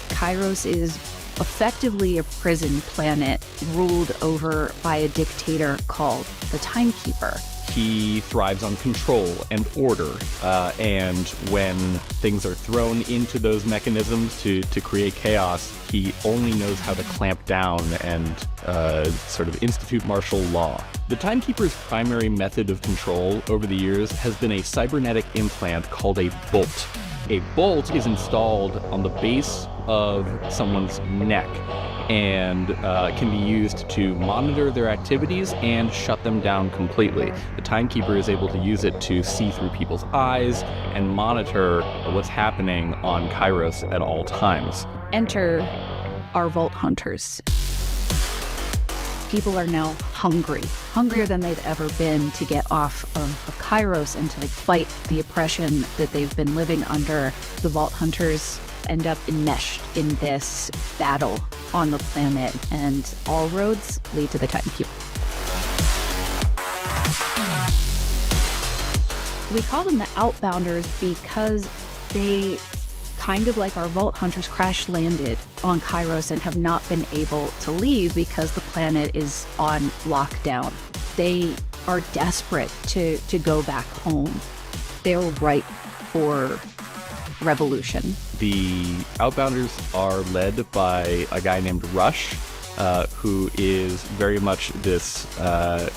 Kairos is effectively a prison planet ruled over by a dictator called the Timekeeper. He thrives on control and order, and when things are thrown into those mechanisms to create chaos, he only knows how to clamp down and sort of institute martial law. The Timekeeper's primary method of control over the years has been a cybernetic implant called a bolt. A bolt is installed on the base of someone's neck and can be used to monitor their activities and shut them down completely. The Timekeeper is able to use it to see through people's eyes and monitor what's happening on Kairos at all times. Enter our Vault Hunters. People are now hungrier than they've ever been to get off of Kairos and to fight the oppression that they've been living under. The Vault Hunters end up enmeshed in this battle on the planet, and all roads lead to the Timekeeper. We call them the Outbounders because they, kind of like our Vault Hunters, crash landed on Kairos and have not been able to leave because the planet is on lockdown. They are desperate to go back home. They're ripe for revolution. The Outbounders are led by a guy named Rush, who is very much this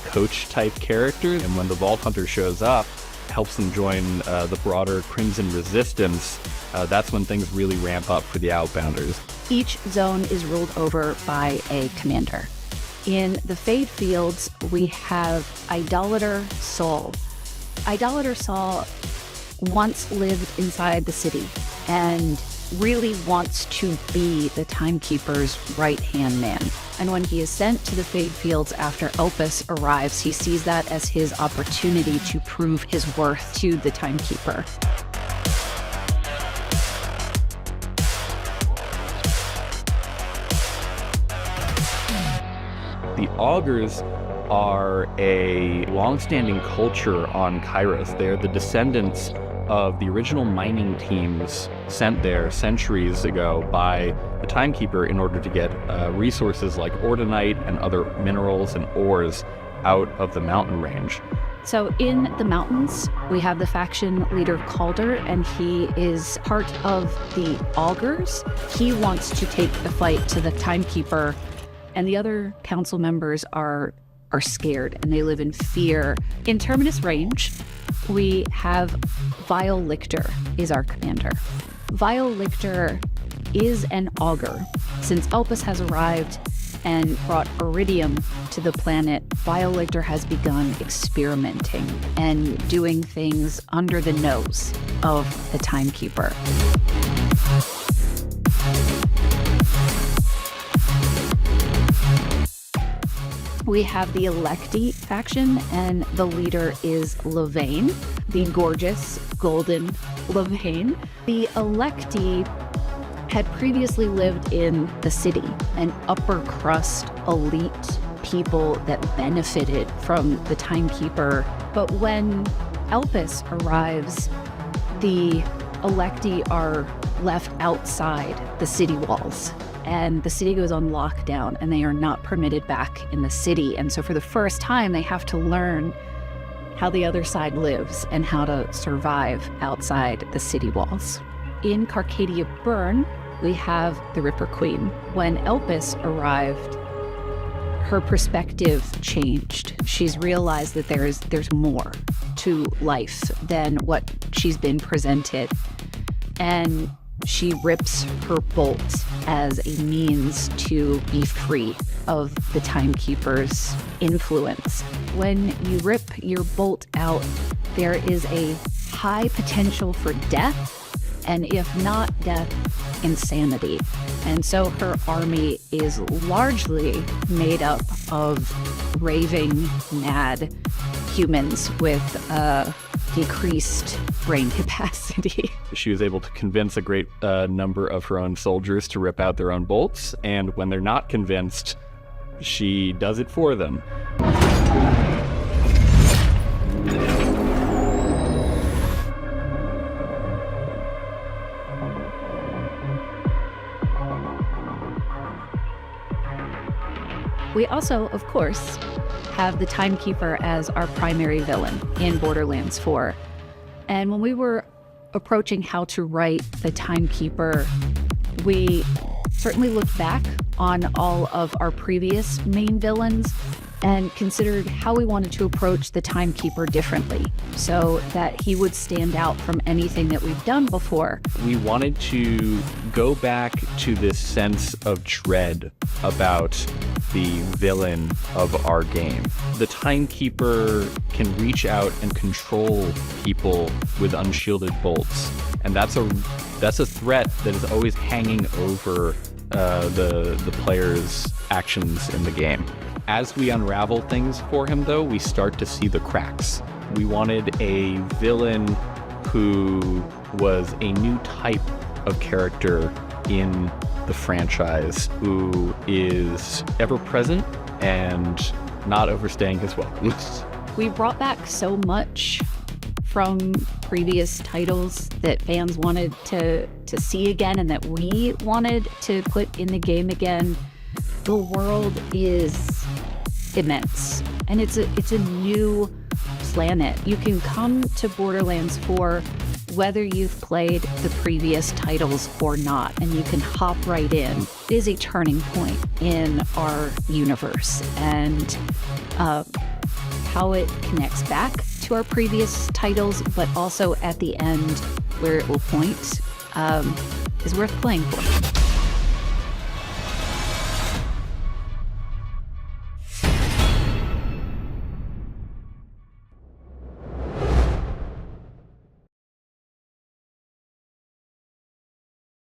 coach-type character, and when the Vault Hunter shows up, helps them join the broader Crimson Resistance, that's when things really ramp up for the Outbounders. Each zone is ruled over by a commander. In the Fade Fields, we have Idolater Saul. Idolater Saul once lived inside the city and really wants to be the Timekeeper's right-hand man. And when he is sent to the Fade Fields after Elpis arrives, he sees that as his opportunity to prove his worth to the Timekeeper. The Augers are a long-standing culture on Kairos. They're the descendants of the original mining teams sent there centuries ago by the Timekeeper in order to get resources like ordinite and other minerals and ores out of the mountain range. So in the mountains, we have the faction leader Calder, and he is part of the Augers. He wants to take the fight to the Timekeeper, and the other council members are scared and they live in fear. In Terminus Range, we have Vile Lictor is our commander. Vile Lictor is an Auger. Since Elpis has arrived and brought iridium to the planet, Vile Lictor has begun experimenting and doing things under the nose of the Timekeeper. We have the Electi faction, and the leader is Levane, the gorgeous golden Levane. The Electi had previously lived in the city, an upper crust elite people that benefited from the Timekeeper. But when Elpis arrives, the Electi are left outside the city walls. And the city goes on lockdown, and they are not permitted back in the city. And so for the first time, they have to learn how the other side lives and how to survive outside the city walls. In Carcadia Burn, we have the Ripper Queen. When Elpis arrived, her perspective changed. She's realized that there's more to life than what she's been presented. And she rips her bolt as a means to be free of the Timekeeper's influence. When you rip your bolt out, there is a high potential for death, and if not death, insanity. And so her army is largely made up of raving, mad humans with decreased brain capacity. She was able to convince a great number of her own soldiers to rip out their own bolts, and when they're not convinced, she does it for them. We also, of course, have the Timekeeper as our primary villain in Borderlands 4. And when we were approaching how to write the Timekeeper, we certainly looked back on all of our previous main villains and considered how we wanted to approach the Timekeeper differently so that he would stand out from anything that we've done before. We wanted to go back to this sense of dread about the villain of our game. The Timekeeper can reach out and control people with unshielded bolts, and that's a threat that is always hanging over the player's actions in the game. As we unravel things for him, though, we start to see the cracks. We wanted a villain who was a new type of character in the franchise, who is ever present and not overstaying his welcome. We brought back so much from previous titles that fans wanted to see again and that we wanted to put in the game again. The world is immense, and it's a new planet. You can come to Borderlands 4 whether you've played the previous titles or not, and you can hop right in. It is a turning point in our universe, and how it connects back to our previous titles, but also at the end where it will point, is worth playing for.